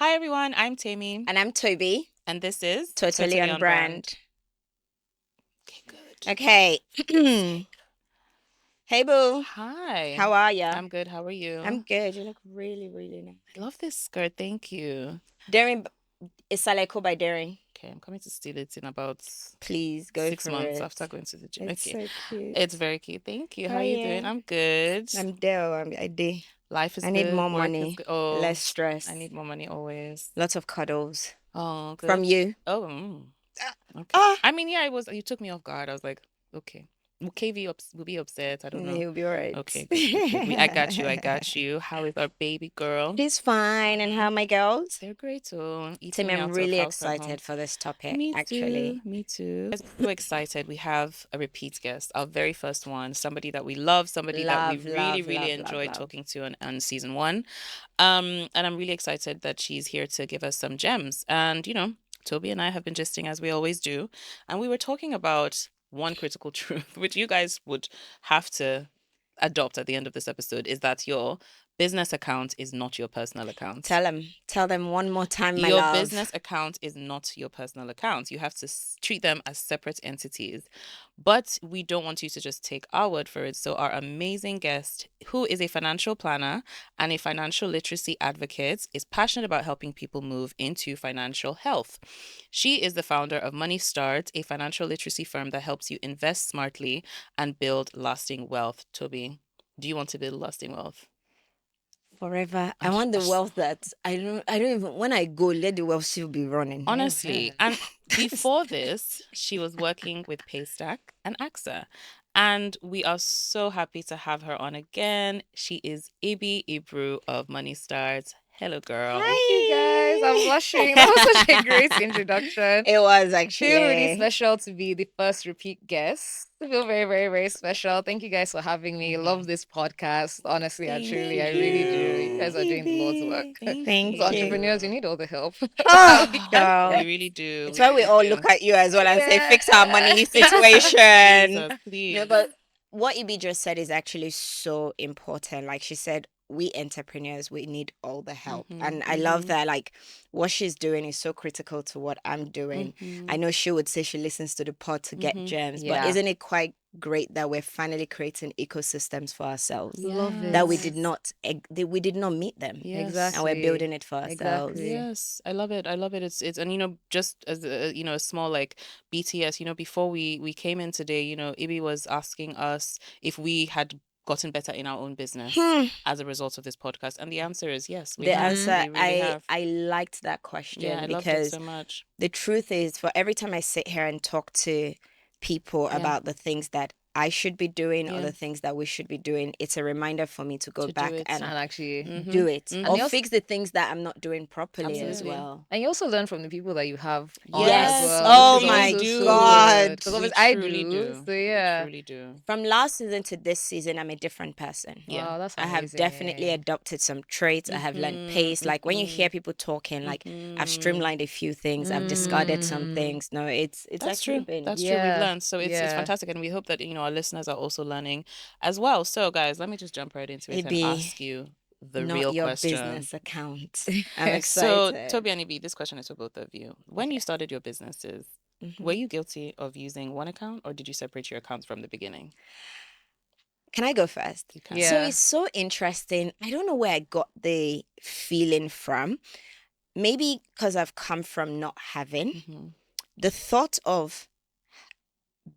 Hi everyone, I'm Tammy, And I'm Toby. and this is Totally on brand. Okay, good. Okay. Hey, boo. Hi, How are ya? I'm good. How are you? I'm good. You look really, really nice. I love this skirt. Thank you. Daring is Saleko by Daring. Okay, I'm coming to steal it in about Please go 6 months for it. after going to the gym. It's Okay, so cute. it's very cute. Thank you. How Oh, are you doing? yeah. I'm good. I'm there. I do. Life is I need good. more Work is money, good. Oh, less stress, I need more money always. lots of cuddles Oh, from good. you. Oh, okay. Ah, I mean, yeah, it was. You took me off guard. I was like, okay. Will will be upset? I don't know. You'll be all right. Okay, good, good, good. I got you. I got you. How is our baby girl? She's fine. And how are my girls? They're great too. Eating Timmy, me I'm out of really house and home. excited for this topic, Me actually. too. Me too. I'm so excited. We have a repeat guest, our very first one, somebody that we love, somebody that we Love, really, love, really love, love, enjoyed love. talking to on season one. And I'm really excited that she's here to give us some gems. And Toby and I have been gisting as we always do, and we were talking about one critical truth, which you guys would have to adopt at the end of this episode, is that your business account is not your personal account. Tell them one more time, my Your love. business account is not your personal account. You have to treat them as separate entities. But we don't want you to just take our word for it. So, our amazing guest, who is a financial planner and a financial literacy advocate, is passionate about helping people move into financial health. She is the founder of Moneystart, a financial literacy firm that helps you invest smartly and build lasting wealth. Toby, do you want to build lasting wealth? Forever. I want the wealth that I don't even when I go, let the wealth still be running. Honestly. And before this, she was working with Paystack and AXA. And we are so happy to have her on again. She is Ibi Ibru of Moneystart. Hello, girl. Hi. Thank you guys. I'm blushing. That was such a great introduction. It was Feel really actually. special to be the first repeat guest. I feel very, very, very special. Thank you guys for having me. Love this podcast. Honestly and Thank truly, I really do. You guys are doing the Lord's work. Thank So you. entrepreneurs, you need all the help. Oh, We girl. really do. It's We why we really all do. look at you as well and say, Yeah. fix our money situation. Jesus, please. No, but what Ibi just said is actually so important. Like she said, we entrepreneurs, we need all the help. And I love that, like, what she's doing is so critical to what I'm doing. I know she would say she listens to the pod to get gems, but Yeah. isn't it quite great that we're finally creating ecosystems for ourselves? Love it. That we did not meet them. Yes. And we're building it for ourselves. Exactly. Yes, I love it. I love it. It's and just as a small like BTS, before we came in today, Ibi was asking us if we had gotten better in our own business as a result of this podcast, and the answer is yes, we The have. answer, We really have. I liked that question Yeah, I loved it because so much. the truth is, for every time I sit here and talk to people Yeah. about the things that I should be doing or Yeah. the things that we should be doing, it's a reminder for me to go To do back it. and And actually, do it Mhm. or And you also- fix the things that I'm not doing properly as Absolutely. well. and you also learn from the people that you have on Yes. as well. Oh which is my also so God. good. Because We obviously I truly do. do. So We yeah. truly do. From last season to this season, I'm a different person. Yeah. Wow, that's I amazing. have definitely adopted some traits. I have learned pace. Like when you hear people talking, like I've streamlined a few things. I've discarded some things. No, it's That's actually true. been. That's true. We've Yeah. learned. So it's Yeah. fantastic. And we hope that, our listeners are also learning as well. So guys, let me just jump right into it and Ibi, ask you the not real your question. business account. I'm So excited. Toby and Ibi, this question is for both of you. When you started your businesses, were you guilty of using one account or did you separate your accounts from the beginning? Can I go first? You can. Yeah. So it's so interesting. I don't know where I got the feeling from. Maybe because I've come from not having. Mhm. The thought of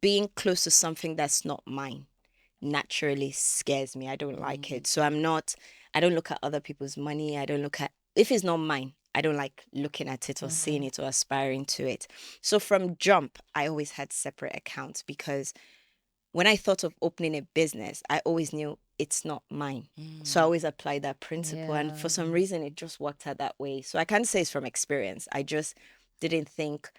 being close to something that's not mine naturally scares me. I don't like it. So I don't look at other people's money. I don't look at, if it's not mine, I don't like looking at it or seeing it or aspiring to it. So from jump, I always had separate accounts because when I thought of opening a business, I always knew it's not mine. So I always applied that principle. And for some reason, it just worked out that way. So I can't say it's from experience. I just didn't think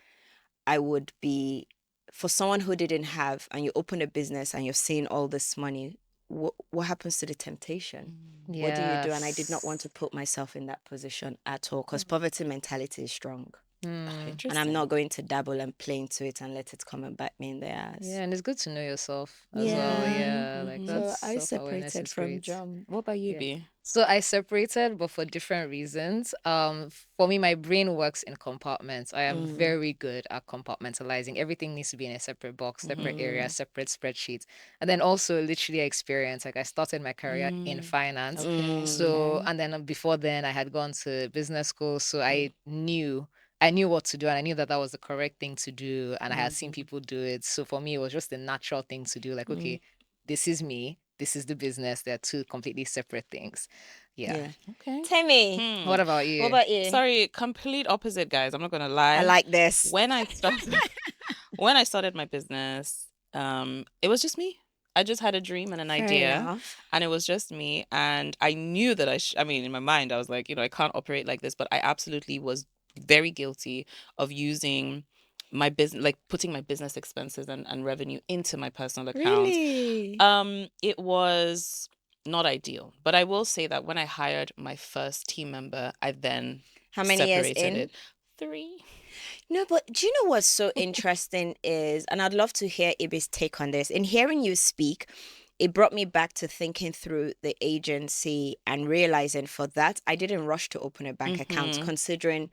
I would be, for someone who didn't have, and you open a business and you're seeing all this money, what happens to the temptation? What do you do? And I did not want to put myself in that position at all because poverty mentality is strong. Interesting. And I'm not going to dabble and play into it and let it come and bite me in the ass. Yeah, and it's good to know yourself as well. Yeah, like So that's I self-awareness separated is from great. John. What about you, Yeah. B? So I separated, but for different reasons. For me, my brain works in compartments. I am very good at compartmentalizing. Everything needs to be in a separate box, separate area, separate spreadsheets. And then also literally experience. Like I started my career in finance. Okay. So, Okay. and then before then I had gone to business school. So I knew what to do, and I knew that that was the correct thing to do, and I had seen people do it. So for me, it was just a natural thing to do. Like, okay, this is me, this is the business. They're two completely separate things. Yeah. Okay. Tammy, What about what you? about you? Sorry, complete opposite, guys. I'm not gonna lie. I like this. When I started when I started my business, it was just me. I just had a dream and an Fair idea, enough. and it was just me. And I knew that I mean, in my mind, I was like, I can't operate like this, but I absolutely was very guilty of using my business, like putting my business expenses and revenue into my personal account. Really? It was not ideal, but I will say that when I hired my first team member, I then How many years separated in? it. 3. No, but do you know what's so interesting is, and I'd love to hear Ibi's take on this. In hearing you speak, it brought me back to thinking through the agency and realizing for that, I didn't rush to open a bank account, considering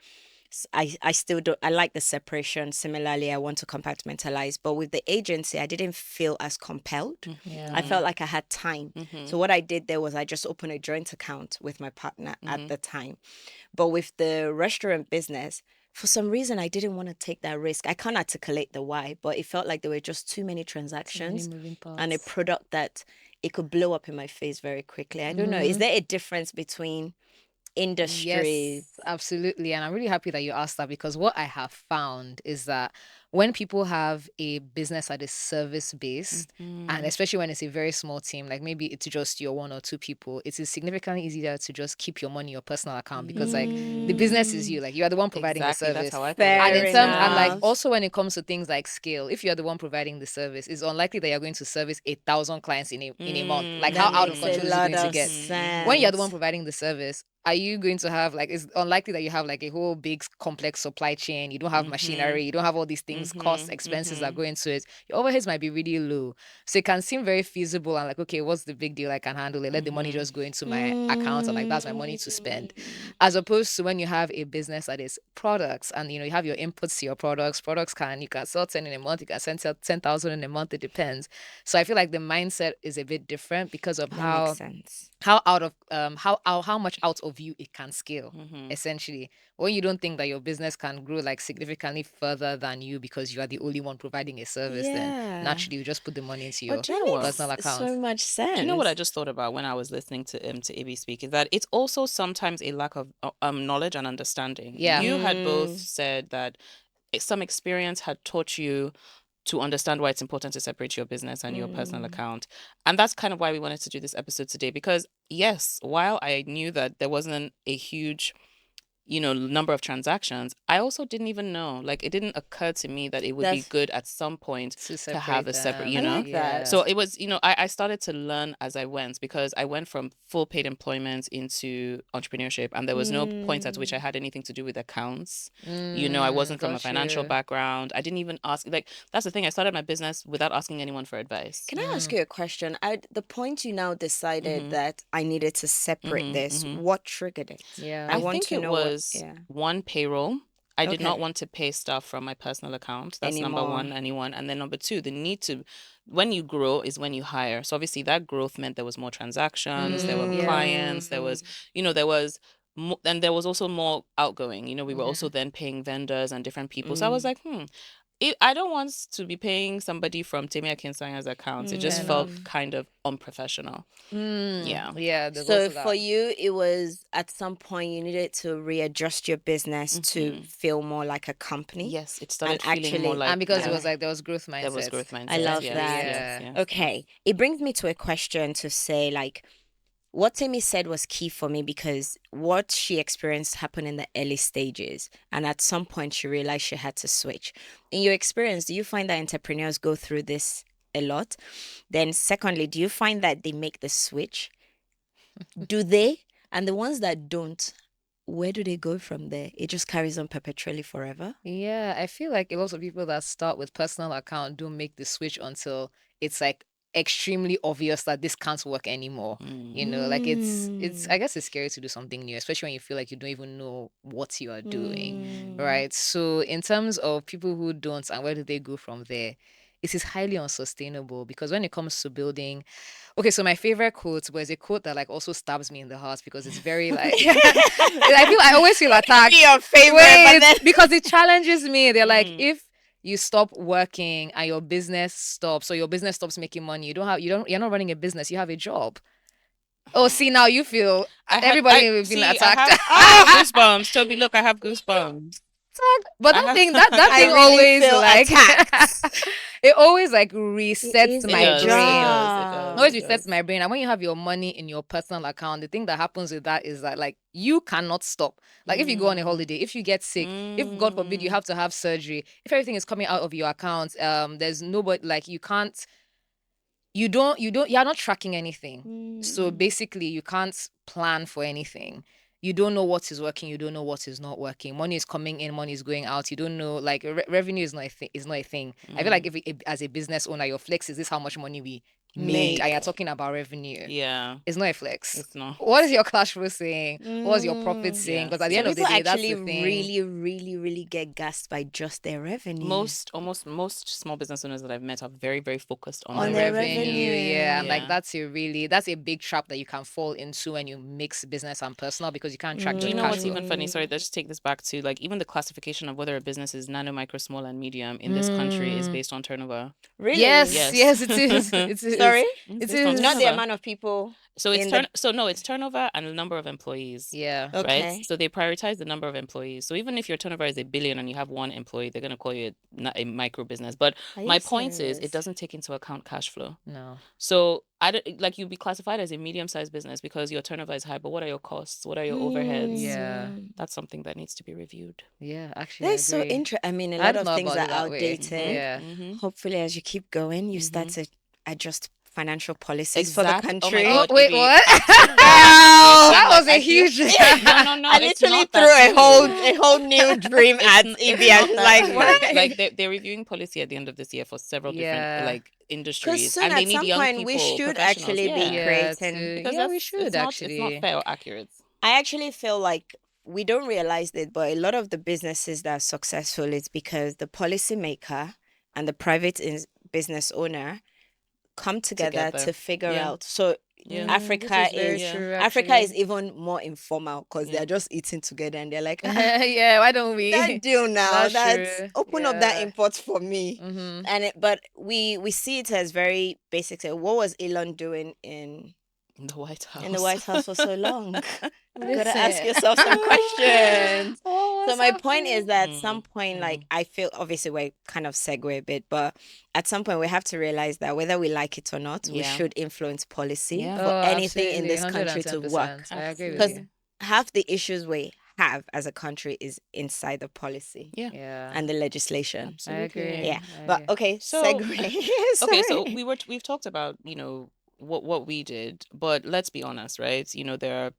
I still don't, I like the separation. Similarly, I want to compartmentalize, but with the agency, I didn't feel as compelled. Yeah. I felt like I had time. So what I did there was I just opened a joint account with my partner at the time. But with the restaurant business, for some reason, I didn't want to take that risk. I can't articulate the why, but it felt like there were just too many transactions moving and a parts. product that it could blow up in my face very quickly. I don't know. Is there a difference between industries? Yes, absolutely. And I'm really happy that you asked that, because what I have found is that when people have a business that is service based, and especially when it's a very small team, like maybe it's just your one or two people, it is significantly easier to just keep your money in your personal account, because like the business is you, like you are the one providing Exactly. the That's service. how I thought Fair And about in it. terms, and like enough. also when it comes to things like scale, if you are the one providing the service, it's unlikely that you're going to service 1,000 clients in a month. Like how That out of makes a control is it lot going to of get? When you're the one sense. providing the service, are you going to have like, it's unlikely that you have like a whole big complex supply chain. You don't have machinery, you don't have all these things, costs, expenses that go into it. Your overheads might be really low. So it can seem very feasible and like, okay, what's the big deal? I can handle it. Let the money just go into my account, and like that's my money to spend. As opposed to when you have a business that is products, and you have your inputs to your products. You can sell 10 in a month, you can sell 10,000 in a month, it depends. So I feel like the mindset is a bit different because of That makes sense. how out of how much out of you it can scale, essentially, when you don't think that your business can grow like significantly further than you because you are the only one providing a service, then Yeah. naturally you just put the money into But your Do you know what? personal makes account. so much sense. Do you know what I just thought about when I was listening to Ibi speak? Is that it's also sometimes a lack of knowledge and understanding. Yeah. You had both said that some experience had taught you to understand why it's important to separate your business and your personal account. And that's kind of why we wanted to do this episode today, because yes, while I knew that there wasn't a huge number of transactions, I also didn't even know, like it didn't occur to me that it would be That's good at some point To to have a separate separate, them. I like that. Yeah. so it was, I started to learn as I went, because I went from full paid employment into entrepreneurship, and there was no point at which I had anything to do with accounts. I wasn't from a Got financial you. background. I didn't even ask, like, that's the thing. I started my business without asking anyone for advice. Can I ask you a question? The point you now decided that I needed to separate this, what triggered it? Yeah. I I want think to it know was one, payroll. I did not Okay. want to pay stuff from my personal account. That's number Anymore. one, anyone. And then number two, the need to, when you grow is when you hire. So obviously that growth meant there was more transactions, there were Yeah. clients, there was, there was more, and there was also more outgoing. We were also then paying vendors and different people. So I was like, I don't want to be paying somebody from Temi Akinsanya's account. It just Fair felt enough. kind of unprofessional. Yeah. Yeah, there's So also for that. you, it was at some point you needed to readjust your business to feel more like a company. Yes, it started And feeling more actually, like, And because it yeah, was like there was growth mindset. there was growth mindset. I love Yes, that. yes, yes. Okay. It brings me to a question to say, like, what Timmy said was key for me, because what she experienced happened in the early stages. And at some point, she realized she had to switch. In your experience, do you find that entrepreneurs go through this a lot? Then, secondly, do you find that they make the switch? Do they? And the ones that don't, where do they go from there? It just carries on perpetually forever. Yeah, I feel like a lot of people that start with personal account don't make the switch until it's like extremely obvious that this can't work anymore. You know, like it's I guess it's scary to do something new, especially when you feel like you don't even know what you are doing, right? So in terms of people who don't and where do they go from there, it is highly unsustainable because when it comes to building, okay, so my favorite quote was a quote that like also stabs me in the heart because it's very like I always feel attacked. Your favorite, Wait, but then because it challenges me. They're like, if you stop working and your business stops, or your business stops making money, you're not running a business, you have a job. Oh, see, now you feel everybody will be attacked. I have goosebumps. Toby, look, I have goosebumps. But I that have- thing, that I thing really always feel like attacked. it always like resets is my a does, it brain. does, It always it resets does. my brain. And when you have your money in your personal account, the thing that happens with that is that like you cannot stop. Like if you go on a holiday, if you get sick, if God forbid you have to have surgery, if everything is coming out of your account, there's nobody like you can't. You're not tracking anything. So basically, you can't plan for anything. You don't know what is working. You don't know what is not working. Money is coming in. Money is going out. You don't know. Like revenue is not a thing. Is not a thing. I feel like if as a business owner, your flex is this how much money we made, and you're talking about revenue. Yeah, It's not a flex. it's not. What is your cash flow saying? What's your profit saying? Because at the So end of the people day, that's actually the thing. really, really, really get gassed by just their revenue. Most small business owners that I've met are very, very focused on, On their their revenue. revenue. Yeah, and like Yeah. that's a big trap that you can fall into when you mix business and personal because you can't track Do your you know cash what's flow. even funny? Sorry, let's just take this back to like even the classification of whether a business is nano, micro, small, and medium in this country is based on turnover. Really? Yes, Yes. yes, it is. It is. Sorry? It's It based on is. Not the turnover. amount of people. So it's in the- it's turnover and the number of employees. Yeah. Okay. Right. So they prioritize the number of employees. So even if your turnover is 1 billion and you have one employee, they're gonna call you not a micro business. But Are my you point is, serious? it doesn't take into account cash flow. No. So I don't, like you'd be classified as a medium-sized business because your turnover is high. But what are your costs? What are your overheads? Yeah. That's something that needs to be reviewed. Yeah. Actually, That's so I agree. interesting. I mean, a I lot hadn't of thought things about are it that way. outdated. Yeah. Hopefully, as you keep going, you start to adjust financial policies Exactly. for the Oh my country. God, Oh wait, Ibi. what? That That was a I feel- huge. No, I it's literally not threw that a whole new dream at It's Ibi. not and that like, serious. what? Like they're reviewing policy at the end of this year for several different Yeah. like Because industries, soon and they at need some young point people, we should professionals. actually be Yeah. creating. Because Yeah, we that's should it's not actually. fair or accurate. I actually feel like we don't realize it, but a lot of the businesses that are successful is because the policymaker and the business owner come together to figure Yeah. out. So Yeah. Africa This is very is true, Africa is actually. even more informal because Yeah. they're just eating together and they're like, Yeah, why don't we? that deal now. That's true. Open up that Yeah. import for me. Mm-hmm. But we see it as very basic. So what was Elon doing in The White House. the White House for so long? You gotta ask Listen. yourself some questions. Oh, So what's my point is happening? that at some point, like I feel obviously we're kind of segue a bit, but at some point we have to realize that whether we like it or not, we Yeah. should influence policy Yeah. for Oh, anything in absolutely, this country to work. 110%. I agree with Because you. half the issues we have as a country is inside the policy Yeah. Yeah. and the legislation. I Absolutely. agree. Yeah. I But agree. okay, So- segue. Okay, so Sorry. we've talked about, what we did, but let's be honest, right? There are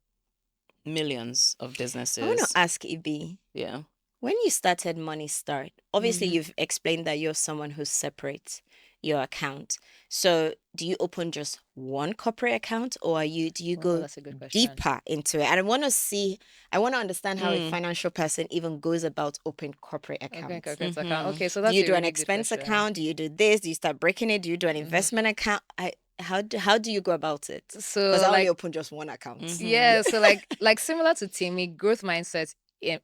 millions of I want businesses. to ask Ibi, Yeah. when you started Moneystart, obviously Mm-hmm. you've explained that you're someone who separates your account. So do you open just one corporate account or do you Oh, go that's a good question. deeper into it? And I want to understand how a Mm. financial person even goes about opening corporate accounts. Okay, corporate account. Mhm. Okay, so Do that's you a do an really good expense question. account? Do you do this? Do you start breaking it? Do you do an investment account? How do you go about it? So Because I only like open just one account. yeah, so like similar to Timmy, growth mindset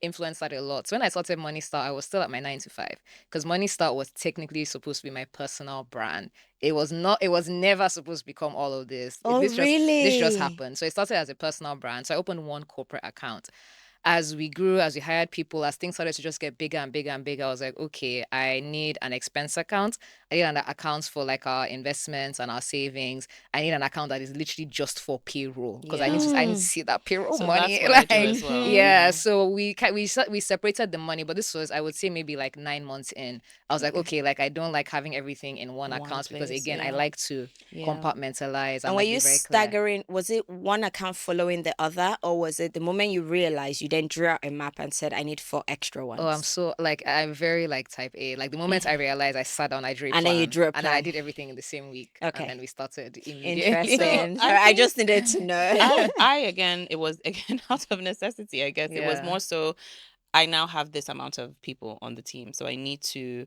influenced that a lot. So when I started Moneystart, I was still at my 9 to 5 because Moneystart was technically supposed to be my personal brand. It was not. It was never supposed to become all of this. Oh, This really? just happened. So it started as a personal brand. So I opened one corporate account. As we grew, as we hired people, as things started to just get bigger and bigger and bigger, I was like, okay, I need an expense account. I need an account for like our investments and our savings. I need an account that is literally just for payroll because I need to see that payroll So money. that's what I do as well. Yeah, Mhm. so we separated the money, but this was, I would say, maybe like 9 months in. I was like, okay, like I don't like having everything in one One account because place, again, I yeah. like to Yeah. compartmentalize And like were be you very clear. staggering? Was it one account following the other, or was it the moment you realized you then drew out a map and said, I need 4 extra Oh, ones. I'm very like type A. Like the moment I realized, I sat down, I drew a And then you plan, drew a and then I plan. did everything in the same week, and Okay. then we started immediately. Interesting. So I I think just needed to know. again, it was again out of necessity, I guess. It was Yeah. more so I now have this amount of people on the team, so I need to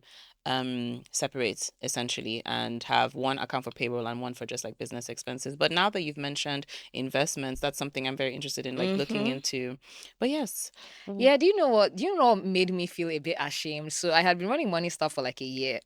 separate essentially and have one account for payroll and one for just like business expenses. But now that you've mentioned investments, that's something I'm very interested in like looking into. But yes. Yeah, do you know what? Do you know what made me feel a bit ashamed? So I had been running money stuff for like a year,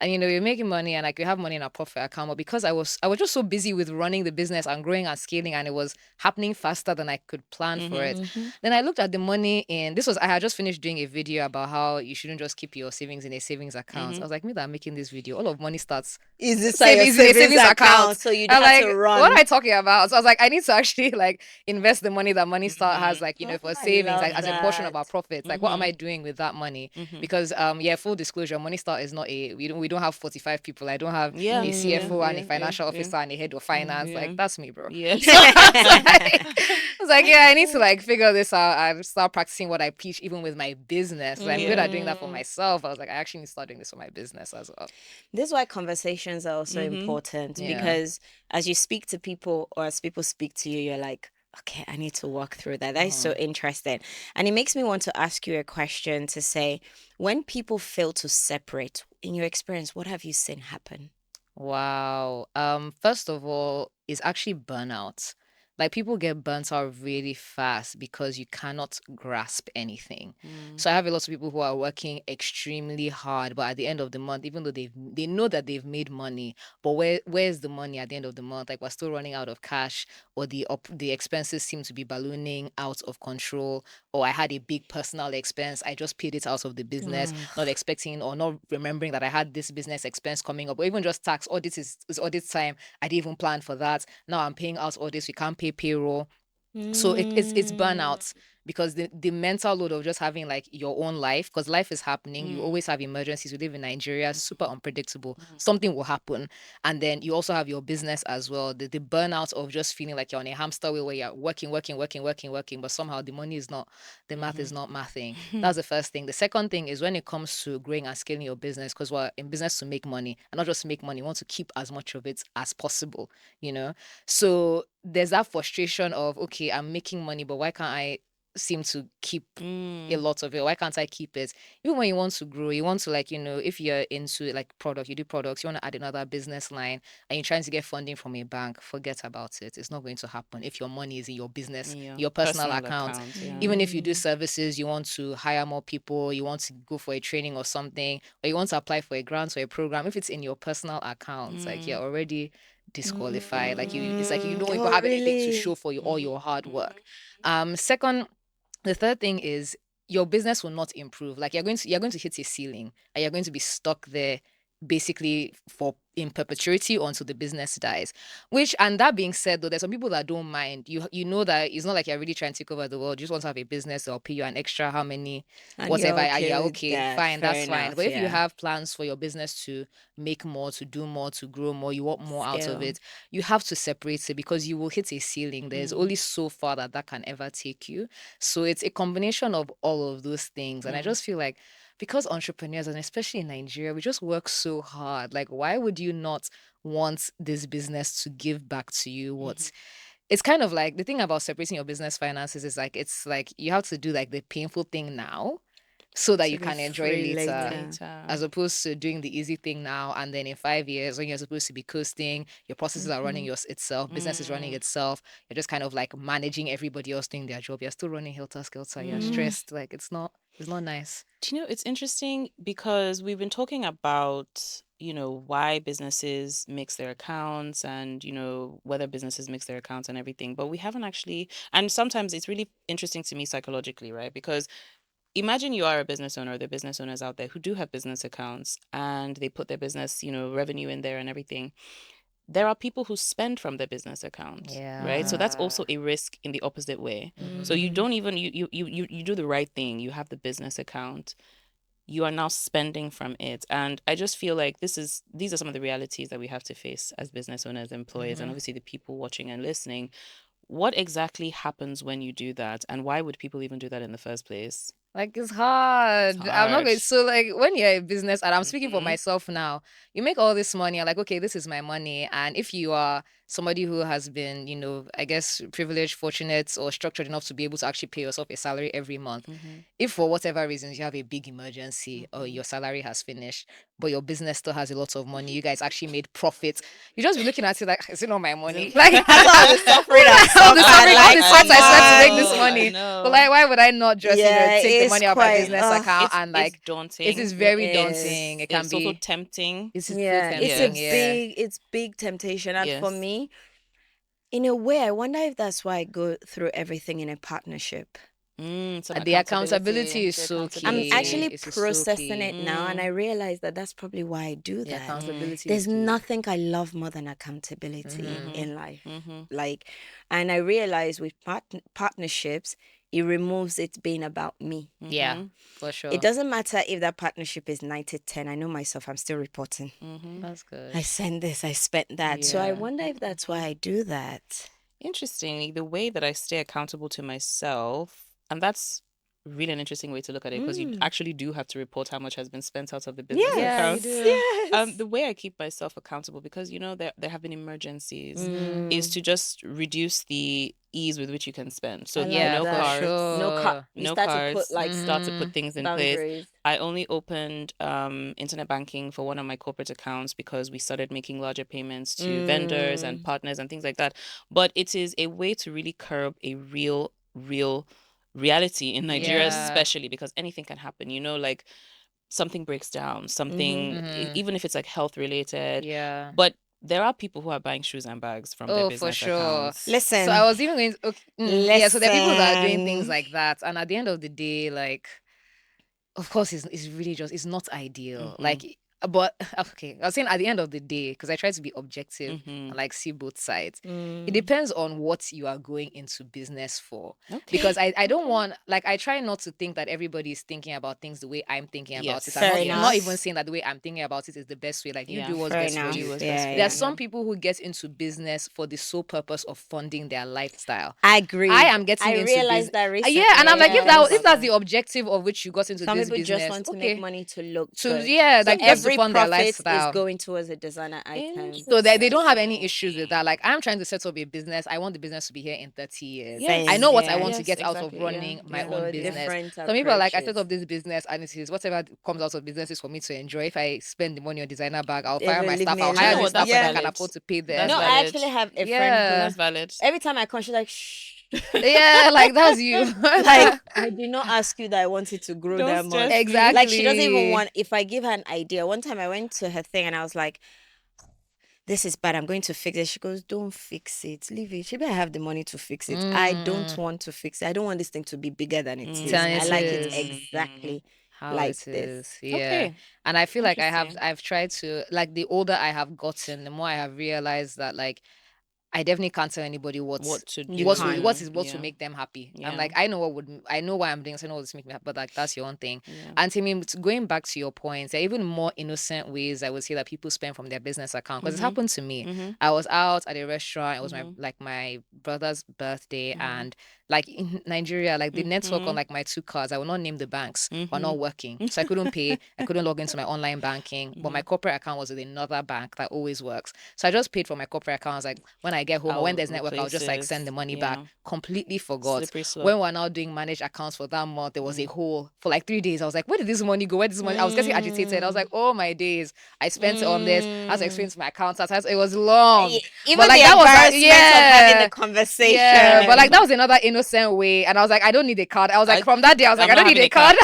and you're making money and like you have money in a profit account, but because I was just so busy with running the business and growing and scaling, and it was happening faster than I could plan for it. Then I looked at the money in this was I had just finished doing a video about how you shouldn't just keep your savings in a savings account. I was like, me that I'm making this video, all of money starts Is this your savings in a savings savings account? account. So you I'm had like, to what am run. I talking about? So I was like, I need to actually like invest the money that Moneystart has, like, Oh, for I savings, like love as a portion of that. our profits. Like, what am I doing with that money? Because yeah, full disclosure, Moneystart is not we don't have 45 people. I don't have Yeah, a yeah, CFO and a yeah, financial yeah, officer and a head of finance. yeah, Like, that's me, bro. yeah. So I was like, yeah, I need to like figure this out and start practicing what I preach, even with my business. I'm good at doing that for myself. I was like, I actually need to start doing this for my business as well. This is why conversations are also important, Yeah. because as you speak to people or as people speak to you, you're like, okay, I need to walk through that. That is so interesting. And it makes me want to ask you a question to say, when people fail to separate, in your experience, what have you seen happen? Wow. First of all, it's actually burnout. Like people get burnt out really fast because you cannot grasp anything. So I have a lot of people who are working extremely hard, but at the end of the month, even though they know that they've made money, but where's the money at the end of the month? Like we're still running out of cash, or the expenses seem to be ballooning out of control, or I had a big personal expense. I just paid it out of the business, not expecting or not remembering that I had this business expense coming up, or even just tax audit is audit time. I didn't even plan for that. Now I'm paying out audits. We can't pay payroll. So it's burnout because the mental load of just having like your own life, because life is happening. You always have emergencies. We live in Nigeria, super unpredictable. Something will happen. And then you also have your business as well. The burnout of just feeling like you're on a hamster wheel where you're working, but somehow the money is not, the math is not mathing. That's the first thing. The second thing is when it comes to growing and scaling your business, because we're in business to make money and not just make money. We want to keep as much of it as possible, you know? So there's that frustration of, okay, I'm making money, but why can't I seem to keep a lot of it? Why can't I keep it? Even when you want to grow, you want to like, if you're into like product, you do products, you want to add another business line and you're trying to get funding from a bank, forget about it. It's not going to happen if your money is in your business, your personal account. Yeah. Even if you do services, you want to hire more people, you want to go for a training or something, or you want to apply for a grant or a program, if it's in your personal account, like you're already disqualified. Like it's like you don't even Oh, have anything to really? show for all your hard work. Second, the third thing is your business will not improve. Like you're going to hit a ceiling and you're going to be stuck there basically for in perpetuity until the business dies. Which, and that being said, though, there's some people that don't mind. You know that it's not like you're really trying to take over the world. You just want to have a business or pay you an extra how many And whatever. you're okay Yeah, with okay, that. fine, Fair that's fine. But enough, if you yeah. have plans for your business to make more, to do more, to grow more, you want more out of Scale. it, you have to separate it because you will hit a ceiling. There's only so far that can ever take you. So it's a combination of all of those things. And I just feel like because entrepreneurs, and especially in Nigeria, we just work so hard. Like, why would you not want this business to give back to you what it's kind of like the thing about separating your business finances is like it's like you have to do like the painful thing now so that To you be can enjoy free later, later. as opposed to doing the easy thing now and then in 5 years when you're supposed to be coasting, your processes are running itself, business is running itself, you're just kind of like managing everybody else doing their job, you're still running helter skelter, you're stressed, like it's not nice. Do you know, it's interesting because we've been talking about, why businesses mix their accounts and, whether businesses mix their accounts and everything, but we haven't actually, and sometimes it's really interesting to me psychologically, right? Because imagine you are a business owner, there are business owners out there who do have business accounts and they put their business, revenue in there and everything. There are people who spend from their business account, right? So that's also a risk in the opposite way. So you don't even you do the right thing. You have the business account. You are now spending from it. And I just feel like these are some of the realities that we have to face as business owners, employees, and obviously the people watching and listening. what exactly happens when you do that, and why would people even do that in the first place? Like it's hard. It's I'm not hard. going. So like when you're a business, and I'm speaking for Mhm. myself now, you make all this money. You're like, okay, this is my money. And if you are somebody who has been, I guess privileged, fortunate, or structured enough to be able to actually pay yourself a salary every month, Mhm. if for whatever reasons you have a big emergency or Mhm. your salary has finished, but your business still has a lot of money, you guys actually made profits. You just be looking at it like, is it not my money? Like That's all the suffering all I the suffered. suffering, all Like, the come sweat I sweat to make this on. I money. But know. like, why would I not just, Yeah, take the it's money out of my quite. business account and It's like daunting. it is It very is. daunting. It can It's also be. tempting. This is so Yeah, tempting. Yeah. it's big temptation. And for Yes. me, in a way, I wonder if that's why I go through everything in a partnership. Some The accountability is The so I'm key. accountability. actually It is so processing key. it now, and I Mm. realize that that's probably why I do The that. accountability is There's key. nothing I love more than accountability Mhm. in life. Mhm. Like, and I realize with partnerships, it removes it being about me. Yeah, Mhm. for sure. It doesn't matter if that partnership is 90-10. I know myself, I'm still reporting. Mhm. That's good. I sent this, I spent that. So I Yeah. wonder if that's why I do that. Interestingly, the way that I stay accountable to myself, and that's really an interesting way to look at it, because you actually do have to report how much has been spent out of the business Yes, Yeah, you accounts. do. yes. The way I keep myself accountable, because there have been emergencies, Mhm. is to just reduce the ease with which you can spend. So I like Yeah, no for that. cards, sure. You no start to put cards. like Start to Mhm. put things in place. boundaries. I only opened internet banking for one of my corporate accounts because we started making larger payments to vendors and partners and things like that. But it is a way to really curb a real reality in Nigeria, Yeah. especially because anything can happen. Like something breaks down, something, Mhm. even if it's like health related. Yeah. But there are people who are buying shoes and bags from their Oh, for business sure. accounts. So Listen, I was even going to, okay, yeah, so there are people that are doing things listen. like that. And at the end of the day, like, of course, it's really just, it's not ideal. Mhm. Like, but okay, I was saying at the end of the day, because I try to be objective Mhm. and like see both sides. It Mm. depends on what you are going into business for. Okay. Because I don't want, like, I try not to think that everybody is thinking about things the way I'm thinking about it. Yes. I'm Fair not even enough. saying that the way I'm thinking about it is the best way. Like, you Yeah. do what's Fair best for enough. you. Do what's Yeah, best for There are you. some people who get into business for the sole purpose of funding their lifestyle. I agree. I am getting I into realized business. that recently. Yeah, and I'm like, if Yes. that's the objective of which you got into Some this people business, just want to okay. make money to look So good. yeah, So like just to every fund their profit is lifestyle. going towards a designer item. So they don't have any issues with that. Like, I'm trying to set up a business. I want the business to be here in 30 years. Yes. I know what I Yeah. want to Yes, get out of exactly. running my Yeah. own So business. different Some people are like, I set approaches. up this business and it is whatever comes out of business is for me to enjoy. If I spend the money on designer bag, I'll fire my Leave staff. me I'll alone. hire You know new what? staff That's when I Yeah. can valid. afford to pay them. That's No, I valid. actually have a friend Yeah. That's valid. who every time I come, she's like, shh. Yeah, like that's you. Like, I did not ask you that I wanted to grow Don't that stress much. me. Exactly. Like, she doesn't even want, if I give her an idea. One time I went to her thing and I was like, this is bad. I'm going to fix it. She goes, don't fix it. Leave it. Maybe I have the money to fix it. I don't want to fix it. I don't want this thing to be bigger than it is. Than I it like it is. exactly How like it this. is. Yeah. Okay. And I feel like Interesting. I've tried to, like, the older I have gotten, the more I have realized that, like, I definitely can't tell anybody What to do. You what can't. will Yeah. make them happy. Yeah. I'm like, I know why I'm doing this, I know what's make me happy, but like that's your own thing. Yeah. And to me, going back to your points, there are even more innocent ways I would say that people spend from their business account. Because it's happened to me. Mhm. I was out at a restaurant, it was Mhm. my brother's birthday, Mhm. and like in Nigeria, like the network on Mhm. like my two cards, I will not name the banks, were Mhm. not working. So I couldn't pay, I couldn't log into my online banking, but my corporate account was with another bank that always works. So I just paid for my corporate account. I was like, when I get home or when I'll there's network, I'll just like replace send the it. money Yeah. back. Completely forgot. Slippery slope. When we're now doing managed accounts for that month, there was a hole for like 3 days. I was like, where did this money go? Where did this money? I was getting agitated. I was like, oh my days, I spent it on this. I had to explain to my accountant. It was long. Even But like the that was embarrassment of having the conversation. yeah, but like that was another innocent way, and I was like, I don't need a card. I was like, from that day, I was like, I'm I don't not need having a card.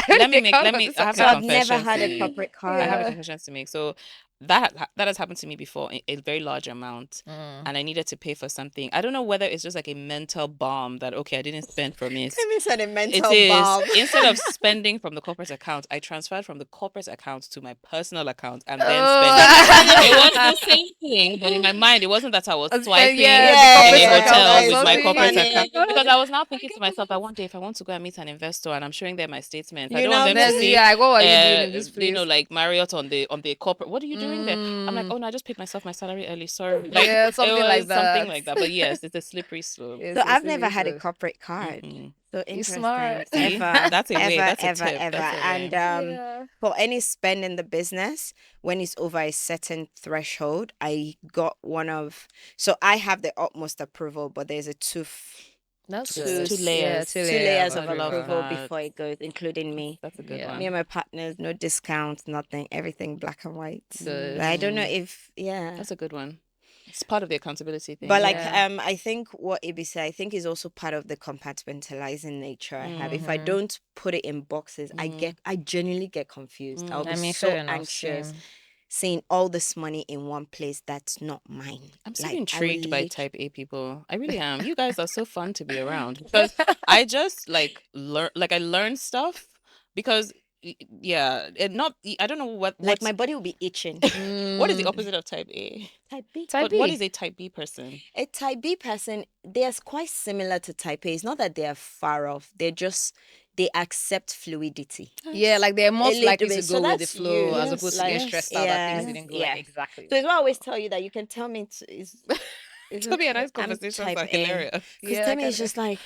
Let me I have So a I've never confession had to a make. corporate I have a card. confession to make. So that has happened to me before, a very large amount, and I needed to pay for something. I don't know whether it's just like a mental bomb that okay, I didn't spend from it. Let me said a It mental is bomb. instead of spending from the corporate account, I transferred from the corporate account to my personal account and then spent it. It was the same thing, but in my mind, it wasn't that I was swiping Yeah, in the a corporate account hotel was with my something. corporate Funny. account because I was now thinking to myself that one day if I want to go and meet an investor and I'm showing them my statements, I You don't want know them to me. see, Yeah, like, what were you doing in this place? like Marriott on the corporate. What are you doing there? I'm like, oh no, I just paid myself my salary early. Sorry. Like Yeah, it something like was something that. like that. But yes, it's a slippery slope. It's So a I've never serious had a look. corporate card. Mhm. So You're interesting. smart. See, Ever, that's a way. ever, That's a ever, tip. ever. That's a way. And Yeah. for any spend in the business, when it's over a certain threshold, I got one of. So I have the utmost approval, but there's a That's two good. Two Yeah, layers. two two layer layers of of I love approval. approval that. before it goes, including me. That's a good Yeah. Me one. and my partners, no discounts, nothing, everything black and white. Good. But I don't know Mm, if that's a good one. It's part of the accountability thing. But like Yeah. I think what Ibi said, I think is also part of the compartmentalizing nature I have. If I Mm-hmm. don't put it in boxes, Mm, I genuinely get confused. I'll be I mean, so fair enough. anxious Same. seeing all this money in one place that's not mine. I'm so Like I will intrigued by lit- type A people. I really am. You guys are so fun to be around because I just like I learn stuff because yeah, it not I don't know like my body will be itching. what is the Mm, opposite of type A? Type B. type What B. is a type B person? A type B person, they're quite similar to type A. It's not that they're far off. They accept fluidity. Yeah, Yes. like they're A most little likely to bit. So go with the that's you. flow as Yes. opposed to get Like Yes. stressed out that things yes, didn't go like yes. exactly. So it's what I always tell you that you can tell me it's Toby and okay. I's I'm conversations type are A. hilarious. Because Yeah, I Tammy is can. just like,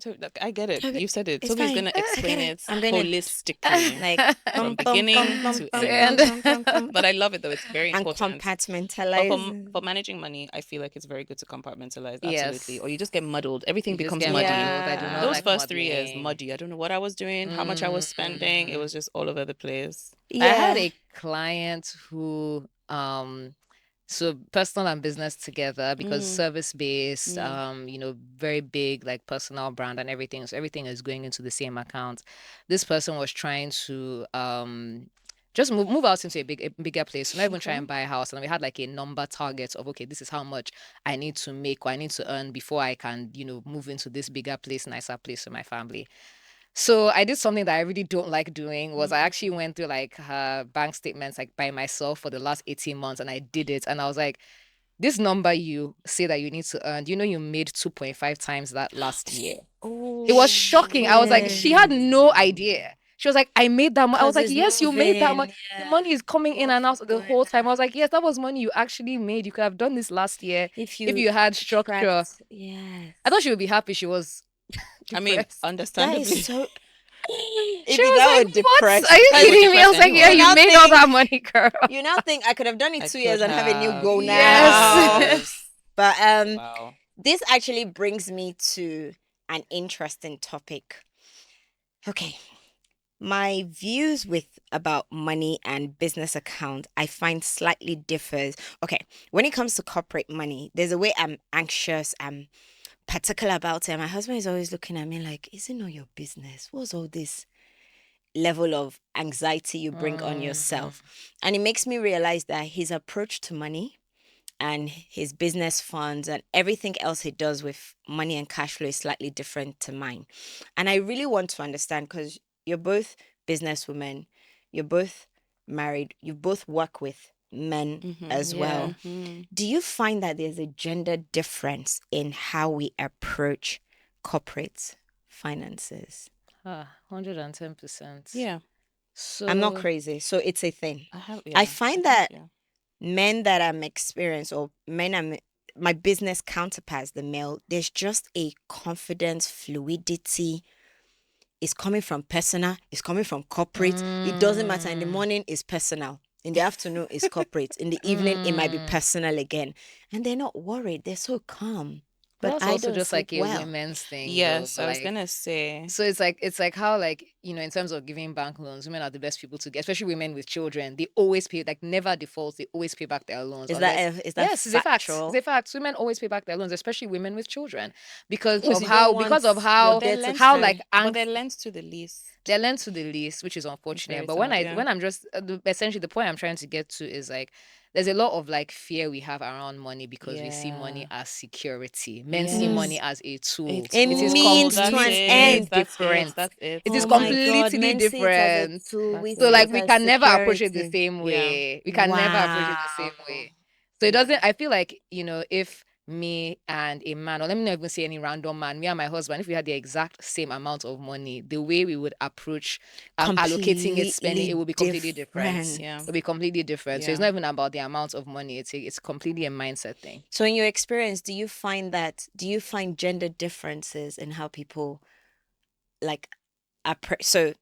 Look, I get it. Toby, You said it. it's Toby's fine. gonna I explain get it. it I'm going to holistically like from bum bum beginning bum to bum And end. bum bum bum But I love it though. It's very and important. But compartmentalize. for managing money, I feel like it's very good to compartmentalize. Absolutely. yes, Or you just get muddled. Everything you just becomes get muddy. muddled. I do not Those Yeah. like first 3 years, modeling. muddy. I don't know what I was doing, how much I was spending. It Mm. was just all over the place. I had Yeah. a client who so personal and business together because Mm, service based, mm, very big like personal brand and everything. So everything is going into the same account. This person was trying to just move out into a bigger place. So not even try okay. and buy a house. And we had like a number target of okay, this is how much I need to make or I need to earn before I can, move into this bigger place, nicer place for my family. So I did something that I really don't like doing was I actually went through like her bank statements like by myself for the last 18 months and I did it. And I was like, this number you say that you need to earn, you made 2.5 times that last year. It was shocking. I was like, she had no idea. She was like, I made that money. I was Because like, it's yes, you made that moving. money. The Yeah. money is coming in and out the whole time. I was like, yes, that was money you actually made. You could have done this last year If if you you had structure. tracked, yes. I thought she would be happy. She was I mean, depressed. That understandably. is so. She If was that like, would what? depress. Are you That would kidding me? I depress was like, yeah, anyone. you now made all think- that money, girl. You now think I could have done it I 2 years could and have a new have. goal now. Yes. But Wow. this actually brings me to an interesting topic. Okay. My views about money and business account, I find slightly differs. Okay, when it comes to corporate money, there's a way I'm anxious, I'm particular about it. My husband is always looking at me like, is it not your business? What's all this level of anxiety you bring on yourself? And it makes me realize that his approach to money and his business funds and everything else he does with money and cash flow is slightly different to mine. And I really want to understand because you're both businesswomen, you're both married, you both work with men as well. Do you find that there's a gender difference in how we approach corporate finances? 110%. Yeah. So I'm not crazy, so it's a thing. I I find that yeah. men that I'm experienced or my business counterparts, the male, there's just a confidence, fluidity. It's coming from personal, it's coming from corporate. It doesn't matter. In the morning, it's personal. In the afternoon, it's corporate. In the evening, it might be personal again. And they're not worried. They're so calm. But that's I also don't just sleep like a well. women's thing. Yes, though, I was like- gonna say. So it's like how like in terms of giving bank loans, women are the best people to get, especially women with children. They always pay like never default. They always pay back their loans. Is unless- that yes, it's a fact. factual? It's a fact. Women always pay back their loans, especially women with children, because Because of you how don't want your how debt to how accrue. like But they're lent to the least. they're lent to the least, which is unfortunate. very But when sad, yeah. when I'm just essentially the point I'm trying to get to is like there's a lot of like fear we have around money because we see money Yeah. as security. Men see money Yes. as a tool. It's It It is means to an completely end. different. That's it. It is Oh my completely God, men see it as a different. tool, we That's So see like it we as can never approach it the security. same Yeah. way. We can never approach it the same Wow. way. So it doesn't. I feel like if me and a man, or let me not even say any random man, me and my husband, if we had the exact same amount of money, the way we would approach allocating it, spending it, would be completely different. Yeah. It would be completely different. So it's Yeah. not even about the amount of money. It's completely a mindset thing. So in your experience, do you find gender differences in how people like so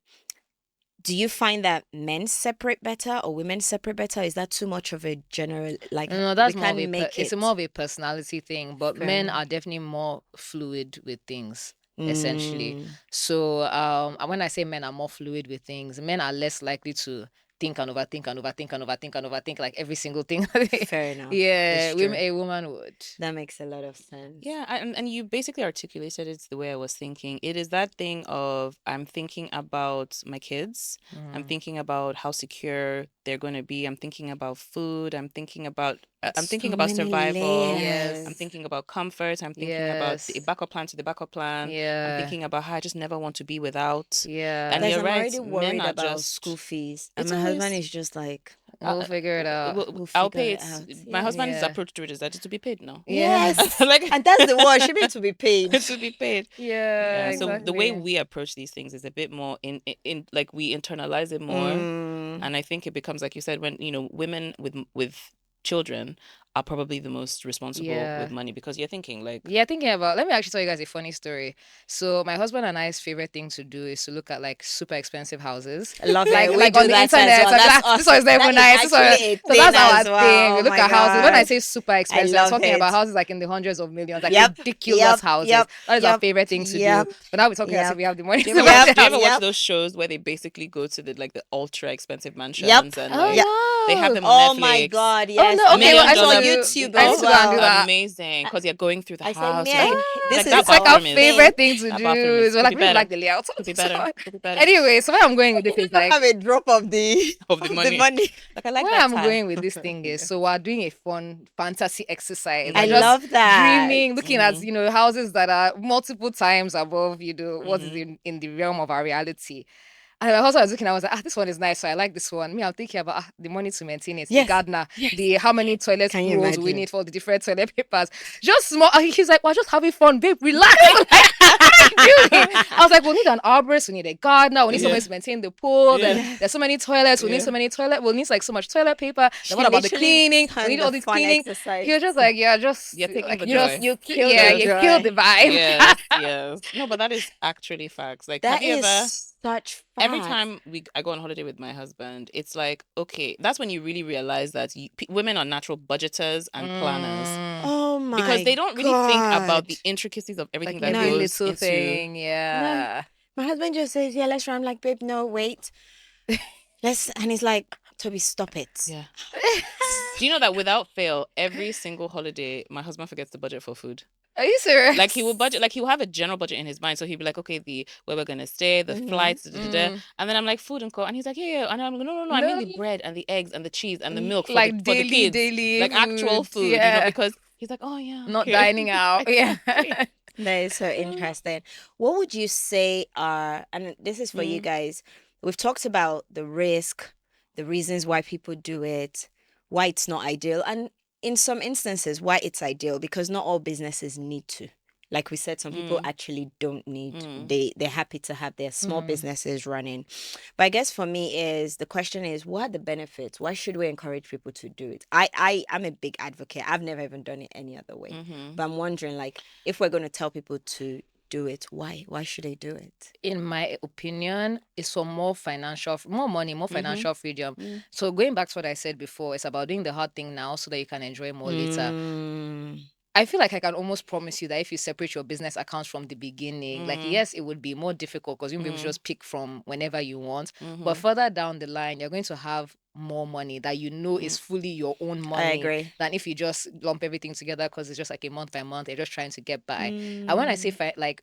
do you find that men separate better or women separate better? Is that too much of a general, like, No, we that's more of can't a make it's it? more of a personality thing, but Fair men enough. are definitely more fluid with things, essentially. Mm. So and when I say men are more fluid with things, men are less likely to think and overthink and overthink and overthink and overthink like every single thing. Fair enough. Yeah, It's true. a woman would. That makes a lot of sense. Yeah, and you basically articulated it the way I was thinking. It is that thing of I'm thinking about my kids. I'm thinking about how secure they're going to be. I'm thinking about food. I'm thinking about So many survival. layers. I'm thinking about comfort. I'm thinking about the backup plan to the backup plan. I'm thinking about how I just never want to be without. Yeah. And Guys, you're I'm right. already Men worried are about just school fees, and It's my husband always is just like, We'll figure it out. I'll figure pay it it. out. My husband's Yeah. approach to it is that it's to be paid now. Yes. Like And that's the word. She meant to be paid. it's to be paid. Yeah, So the way exactly. we approach these things is a bit more in like we internalize it more, and I think it becomes, like you said, when women with children are probably the most responsible Yeah. with money, because you're thinking like, Yeah, thinking about, let me actually tell you guys a funny story. So my husband and I's favorite thing to do is to look at like super expensive houses. I love Like, it. We like do on the that internet. as well. So That's like, this one is awesome. never That is nice. This one, actually a so that's thing our as well. thing. We Oh look my at houses. When I God. say super expensive, love I'm talking it. about houses like in the hundreds of millions, like Yep, ridiculous yep, houses. yep, That is our yep, favorite thing to yep, do. But now we're talking as yep. if we have the money do to you ever buy watch, the do you ever house. watch Yep. those shows where they basically go to the ultra expensive mansions Yep. and Oh like no. they have them on Oh Netflix? my God, Oh yes. no. Okay, well, Million I dollar- saw on you. YouTube I need as to go and do well. that. Amazing, because you're going through the I said, house. man, You're like, this like is that It's like our bathroom is- favorite thing to that do. bathroom is- We're like, could be we better. like the layout. Could be better. Could be better. Anyway, so where I'm going with this is like, have a drop of the Of the money. Like I like where that I'm tie. going with this thing is, so we're doing a fun fantasy exercise. I We're just love that. dreaming, looking at houses that are multiple times above what is in the realm of our reality. And my husband was looking, I was like, this one is nice, so I like this one. Me, I'm thinking about the money to maintain it, the Yes. gardener, the how many toilet Can you rolls we imagine? need for the different toilet papers. Just small. He's like, we're just having fun, babe, relax. I'm like, what are you doing? I was like, we'll need an arborist, we need a gardener, we need somebody to maintain the pool. Then there's so many toilets, we need so many we'll need like so much toilet paper. Then what about the cleaning? We need all this cleaning. He was just like, yeah, just You're taking like, the just joy. You killed yeah, the you joy. killed the vibe. Yes, yes. No, but that is actually facts. Like, That have you is ever? such Every facts. time I go on holiday with my husband, it's like, okay, that's when you really realize that women are natural budgeters and planners, Oh my because they don't really think about the intricacies of everything Like that every goes little into. thing, yeah. My husband just says, yeah, let's run. I'm like, babe, no, wait. And he's like, Toby, stop it. Yeah. Do you know that without fail, every single holiday, my husband forgets the budget for food. Are you serious? Like he will budget, like he will have a general budget in his mind. So he'll be like, okay, where we're gonna stay, the flights, da, da, da. And then I'm like, food and co. And he's like, yeah. And I'm like, no, I mean the bread and the eggs and the cheese and the milk for like the for the daily, kids, like actual food, yeah. because he's like, oh yeah, Not okay. dining out. Yeah. That is so interesting. What would you say are, and this is for you guys, we've talked about the risk, the reasons why people do it, why it's not ideal, and in some instances why it's ideal, because not all businesses need to. Like we said, some people actually don't need. They're happy to have their small businesses running. But I guess for me is the question is, what are the benefits? Why should we encourage people to do it? I'm a big advocate. I've never even done it any other way. But I'm wondering, like, if we're going to tell people to do it, why should they do it? In my opinion, it's for more money, more financial freedom. So going back to what I said before, it's about doing the hard thing now so that you can enjoy more later. I feel like I can almost promise you that if you separate your business accounts from the beginning, like, yes, it would be more difficult because you'll be able to just pick from whenever you want. But further down the line, you're going to have more money that is fully your own money. I agree. Than if you just lump everything together because it's just like a month by month, you're just trying to get by. And when I say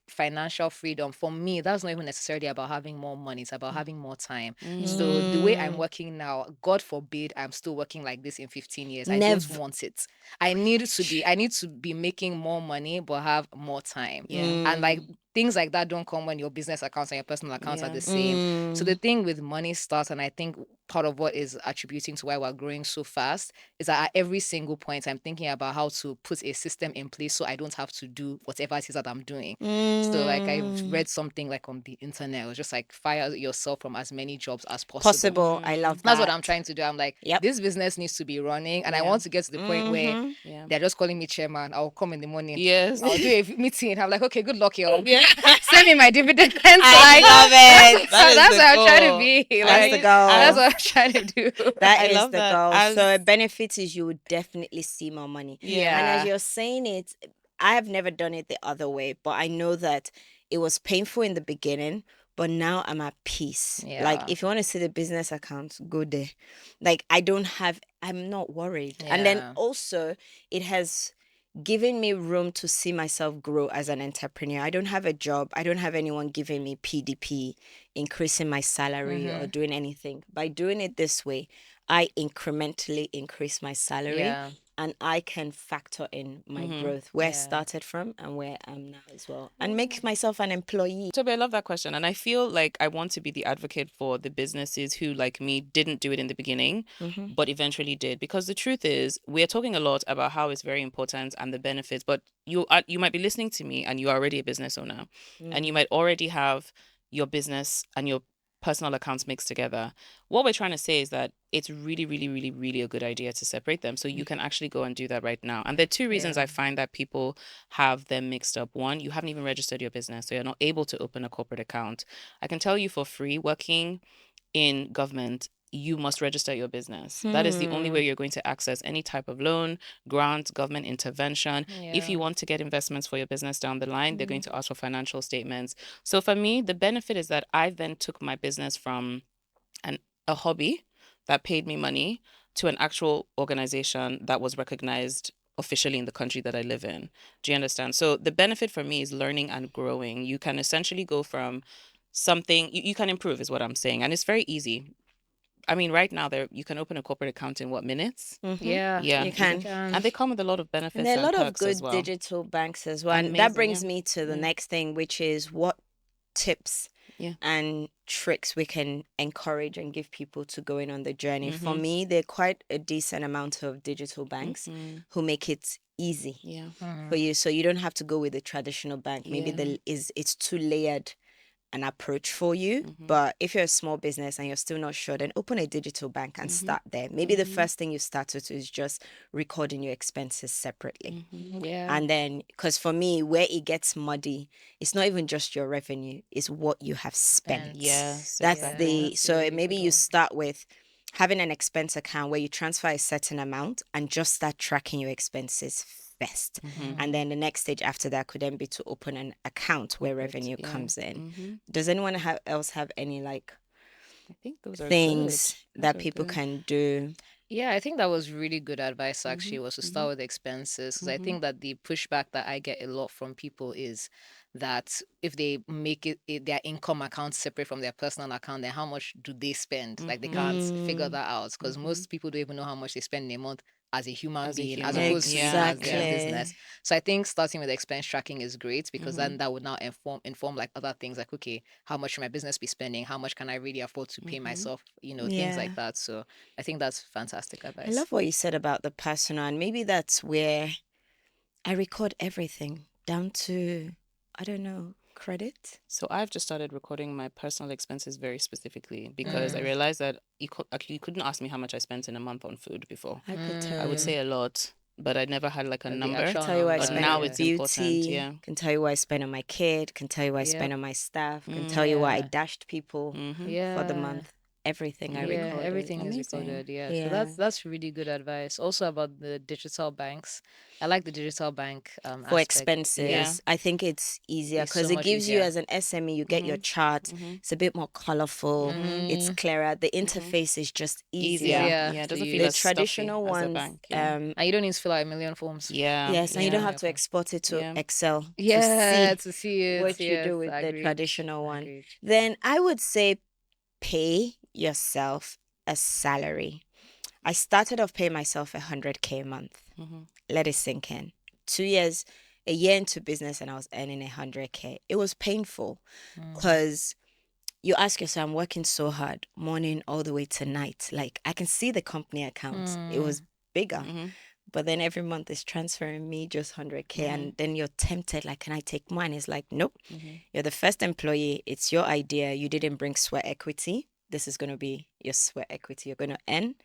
financial freedom, for me, that's not even necessarily about having more money. It's about having more time. So the way I'm working now, God forbid I'm still working like this in 15 years. I don't want it. I need to be making more money but have more time. And like things like that don't come when your business accounts and your personal accounts are the same. So the thing with Moneystart, and I think part of what is attributing to why we're growing so fast is that at every single point I'm thinking about how to put a system in place so I don't have to do whatever it is that I'm doing. So like I've read something like on the internet, it was just like fire yourself from as many jobs as possible. I love that. That's what I'm trying to do. I'm like, Yep. this business needs to be running, and I Yeah. want to get to the point where Yeah. they're just calling me chairman. I'll come in the morning. Yes. I'll do a meeting. I'm like, okay, good luck, y'all. Send me my dividend. I love it. That's is what I'm the trying to goal. be. That's Like, the goal. that's what I'm trying to do. That I is love the that. goal. So a benefit is you would definitely see more money. Yeah. And as you're saying it, I have never done it the other way, but I know that it was painful in the beginning, but now I'm at peace. Like Yeah. if you want to see the business accounts, go there. Like I'm not worried. And then Yeah. also it has given me room to see myself grow as an entrepreneur. I don't have a job. I don't have anyone giving me PDP, increasing my salary or doing anything. By doing it this way, I incrementally increase my salary Yeah. and I can factor in my growth, where I started from and where I am now as well, and make myself an employee. Toby, I love that question. And I feel like I want to be the advocate for the businesses who, like me, didn't do it in the beginning, but eventually did. Because the truth is, we're talking a lot about how it's very important and the benefits, but you might be listening to me and you are already a business owner and you might already have your business and your personal accounts mixed together. What we're trying to say is that it's really, really, really, really a good idea to separate them. So you can actually go and do that right now. And there are two reasons I find that people have them mixed up. One, you haven't even registered your business, so you're not able to open a corporate account. I can tell you for free, working in government, you must register your business. That is the only way you're going to access any type of loan, grant, government intervention. If you want to get investments for your business down the line, they're going to ask for financial statements. So for me, the benefit is that I then took my business from a hobby that paid me money to an actual organization that was recognized officially in the country that I live in. Do you understand? So the benefit for me is learning and growing. You can essentially go from something you can improve is what I'm saying. And it's very easy. I mean, right now there you can open a corporate account in what, minutes? Yeah. Yeah, You can. and they come with a lot of benefits And there are a lot of perks good as well. digital banks as well. And Amazing, that brings yeah. me to the next thing, which is what tips and tricks we can encourage and give people to go in on the journey. For me, there are quite a decent amount of digital banks who make it easy for you. So you don't have to go with the traditional bank. Maybe it's too layered an approach for you. But if you're a small business and you're still not sure, then open a digital bank and start there. Maybe the first thing you start with is just recording your expenses separately. Yeah. And then, because for me, where it gets muddy, it's not even just your revenue, it's what you have spent. Yes, That's exactly. the, so maybe you start with having an expense account where you transfer a certain amount and just start tracking your expenses first. And then the next stage after that could then be to open an account where revenue comes in. Does anyone else have any like I think those are things good. that Those are people good. can do? Yeah, I think that was really good advice actually, was to start with expenses. Because I think that the pushback that I get a lot from people is that if they make their income account separate from their personal account, then how much do they spend? Like they can't figure that out because most people don't even know how much they spend in a month as a human being, as opposed to even as their business. So I think starting with expense tracking is great because then that would now inform like other things like, okay, how much should my business be spending? How much can I really afford to pay myself? Things like that. So I think that's fantastic advice. I love what you said about the personal, and maybe that's where I record everything down to, I don't know, credit. So I've just started recording my personal expenses very specifically because I realized that you couldn't ask me how much I spent in a month on food before. I could tell I would you. say a lot, but I never had like a number. Tell you what I But spend now on it's important, beauty. Can tell you what I spend on my kid. Can tell you what I spend on my staff. Can tell you what I dashed people for the month. Everything I recorded. Everything is recorded. So that's really good advice. Also about the digital banks, I like the digital bank for aspect. expenses. I think it's easier It's because so it much gives you easier. as an SME, you get your chart. It's a bit more colorful. It's clearer. The interface is just easier. Yeah, it doesn't So feel The as traditional stuffy as a ones, bank. and you don't need to fill out a million forms. yes, and you don't have to export it to Excel To see it. what you do with the traditional one. Then I would say pay yourself a salary. I started off paying myself 100K a month. Let it sink in. 2 years, a year into business, and I was earning 100K. It was painful because you ask yourself, I'm working so hard, morning all the way to night. Like, I can see the company accounts. It was bigger. But then every month is transferring me just 100K. And then you're tempted, like, can I take more? And it's like, nope. You're the first employee. It's your idea. You didn't bring sweat equity. This is going to be your sweat equity. You're going to earn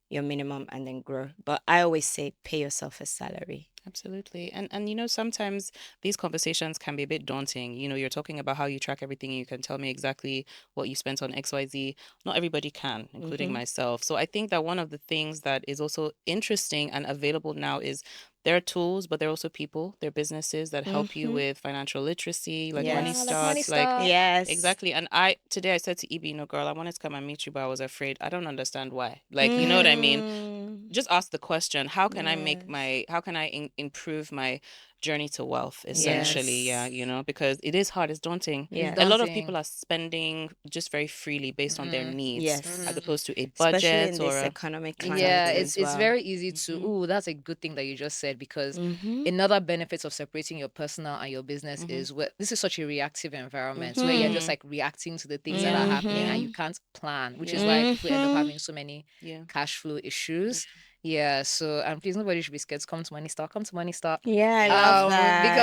your minimum and then grow. But I always say, pay yourself a salary. Absolutely. And you know, sometimes these conversations can be a bit daunting. You know, you're talking about how you track everything and you can tell me exactly what you spent on XYZ. Not everybody can, including myself. So I think that one of the things that is also interesting and available now is there are tools, but there are also people, there are businesses that help you with financial literacy, like Yes. like Moneystart, like Moneystart. Yes. exactly. And today I said to Ibi, no, girl, I wanted to come and meet you, but I was afraid. I don't understand why. Like, you know what I mean? Just ask the question, how can I make how can I improve my journey to wealth, essentially? Yeah, Yes. you know, because it is hard, it's daunting. Yeah. A lot of people Daunting. are spending just very freely based on their needs, Yes. as opposed to a Especially budget in or this a economic climate Yeah, as it's well. very easy to that's a good thing that you just said, because another benefit of separating your personal and your business is where this is such a reactive environment where you're just like reacting to the things that are happening and you can't plan, which is why people end up having so many yeah. cash flow issues. Yeah, so please, nobody should be scared to come to Moneystart. Come to Moneystart. Yeah, I love that.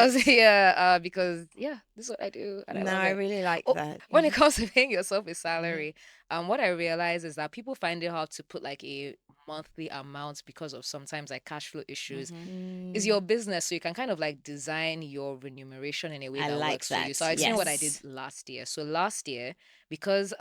Because this is what I do and I No, love I it. really like Oh, that. when it comes to paying yourself a salary, what I realize is that people find it hard to put like a monthly amount because of sometimes like cash flow issues. Is your business, so you can kind of like design your remuneration in a way I that like works for you. that. So I'll explain what I Yes. did last year. So last year, because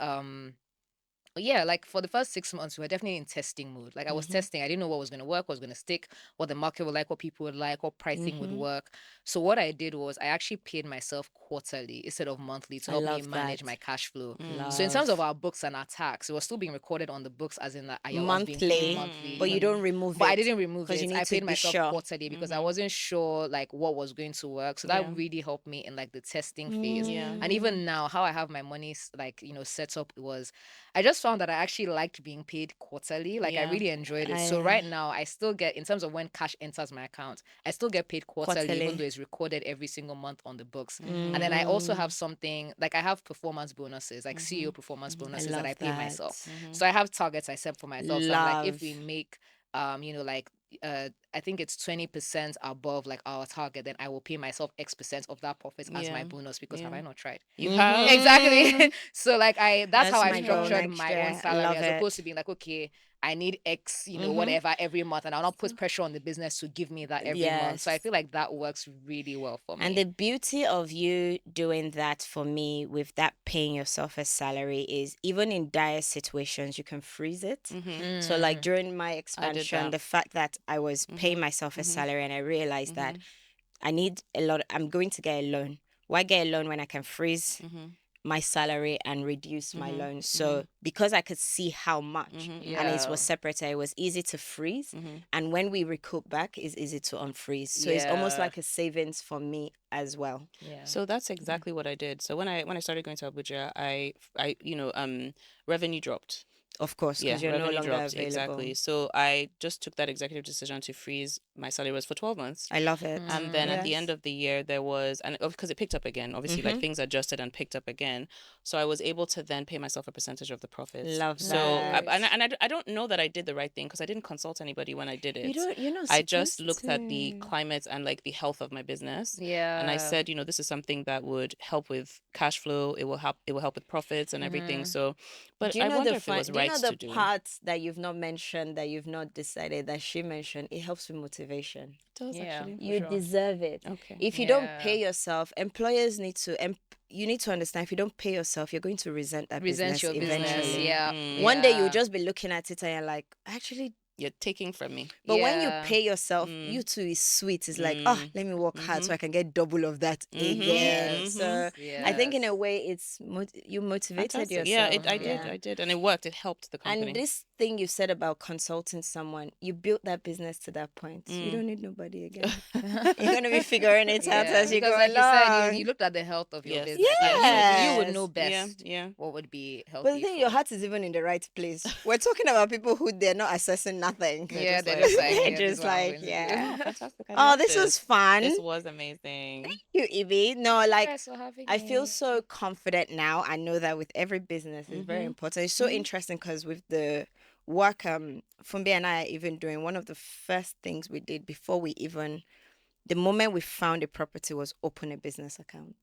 yeah, like for the first 6 months, we were definitely in testing mode. Like I was testing, I didn't know what was going to work, what was going to stick, what the market would like, what people would like, what pricing would work. So what I did was I actually paid myself quarterly instead of monthly to I help me love manage that. my cash flow. So in Love. terms of our books and our tax, it was still being recorded on the books as in that I was being paid Monthly, monthly. but you don't remove But I it didn't remove because you it. need I to paid be myself sure. quarterly because I wasn't sure like what was going to work. So that Yeah. really helped me in like the testing phase. Yeah. And even now, how I have my money like set up was, I just found that I actually liked being paid quarterly. Like I Yeah. really enjoyed it. So right now, I still get, in terms of when cash enters my account, I still get paid quarterly, even though it's recorded every single month on the books. And then I also have something like I have performance bonuses, like CEO performance bonuses that I love pay that. myself. So I have targets I set for myself. So I'm like, if we Love. make like I think it's 20% above like our target, then I will pay myself X% of that profit as my Yeah. bonus, because have I not tried? You have. Exactly. So like that's how That's I my goal structured next my year. own I salary, love as opposed it. to being like, okay, I need X, whatever every month, and I'll not put pressure on the business to give me that every month. So I Yes. feel like that works really well for me. And the beauty of you doing that for me with that paying yourself a salary is even in dire situations, you can freeze it. So like during my expansion, that. the fact that I was paying myself a salary and I realized that I need a lot, I'm going to get a loan. Why get a loan when I can freeze my salary and reduce my loan? So because I could see how much and it Yeah. was separated, it was easy to freeze. And when we recoup back, it's easy to unfreeze. So it's almost Yeah. like a savings for me as well. Yeah. So that's exactly what I did. So when I started going to Abuja, I revenue dropped. Of course, because you're no revenue longer dropped, available. exactly. So I just took that executive decision to freeze. My salary was for 12 months. I love it. And then at the end of the year, there was, and because it picked up again, obviously, like things adjusted and picked up again. So I was able to then pay myself a percentage of the profits. Love So, that. I don't know that I did the right thing because I didn't consult anybody when I did it. You're not I just supposed looked at the to. climate and like the health of my business. Yeah. And I said, this is something that would help with cash flow. It will help with profits and everything. So, but Do you I know wonder the if it was do you right know the to do. part that you've not mentioned, that you've not decided, that she mentioned? It helps with motivation. It does Yeah. actually. You deserve it. Okay. If you don't pay yourself, employers need to. You need to understand, if you don't pay yourself, you're going to resent that Resent business your business. eventually. Yeah. One day you'll just be looking at it and you're like, actually. You're taking from me. But when you pay yourself, you too is sweet. It's like, oh, let me work hard so I can get double of that again. So I think in a way, it's you motivated Fantastic. yourself. Yeah, I did, and it worked. It helped the company. And this thing you said about consulting someone, you built that business to that point. You don't need nobody again. You're gonna be figuring it out as you go because like along. you said, you looked at the health of your Yes. business, and you would Yes. know Yeah, best yeah. what would be healthy. But the thing, your for- heart is even in the right place. We're talking about people who they're not assessing nothing. Yeah, they're like, just like, they're yeah, this is just what I'm like, going to do. yeah. Oh, fantastic. I Oh, love this was fun. This was amazing. You, Ibi. No, Thank you like guys for having I feel me. so confident now. I know that with every business, it's very important. It's so interesting because with the work, Fumbi and I are even doing, one of the first things we did before we even, the moment we found a property, was open a business account.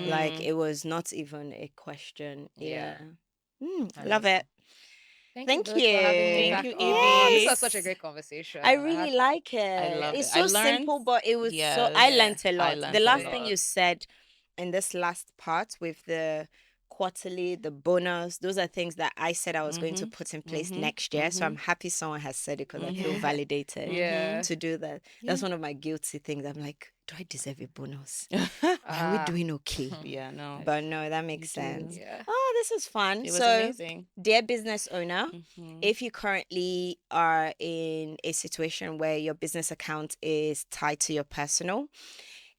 Like it was not even a question. Yeah. I love it. Thank both for having me you. Thank back you, on. This Evie. was such a great conversation. I really like it. I love It's it. so I learned. simple, but it was so. Yes. I learned a I lot. learned The a last lot. thing you said in this last part with the quarterly, the bonus, those are things that I said I was going to put in place next year. So I'm happy someone has said it because I feel validated Yeah. to do that. That's one of my guilty things. I'm like, do I deserve a bonus? Are we doing okay? Yeah, no. But no, that makes sense. Yeah. Oh, this was fun. It was So, amazing. dear business owner, if you currently are in a situation where your business account is tied to your personal,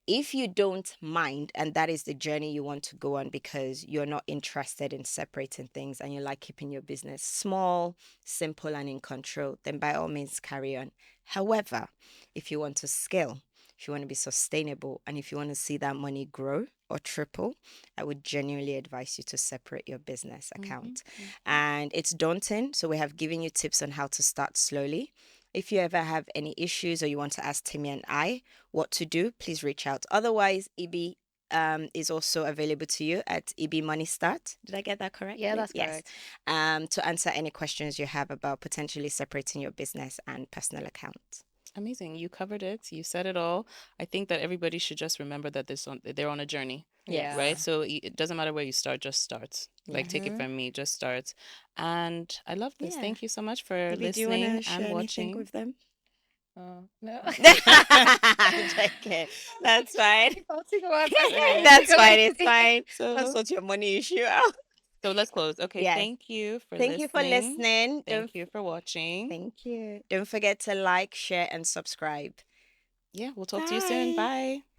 if you don't mind, and that is the journey you want to go on because you're not interested in separating things and you like keeping your business small, simple, and in control, then by all means carry on. However, if you want to scale, if you want to be sustainable, and if you want to see that money grow or triple, I would genuinely advise you to separate your business account. And it's daunting, so we have given you tips on how to start slowly. If you ever have any issues or you want to ask Timmy and I what to do, please reach out. Otherwise, Ibi is also available to you at Ibi Moneystart. Did I get that correct? Yeah, that's yes. correct. To answer any questions you have about potentially separating your business and personal account. Amazing. You covered it. You said it all. I think that everybody should just remember that they're on a journey. Yeah. Right. So it doesn't matter where you start, just start. Like take it from me, just start. And I love this. Yeah. Thank you so much for Ibi, do you want listening to share and anything watching. with them? No. I'm joking. That's fine. I'll think about that. That's fine. It's fine. So- Don't sort your money issue out. So let's close. Okay. Yes. Thank you for Thank listening. you for listening. Thank you for watching. Thank you. Don't forget to like, share, and subscribe. Yeah. We'll talk to you soon. Bye. Bye.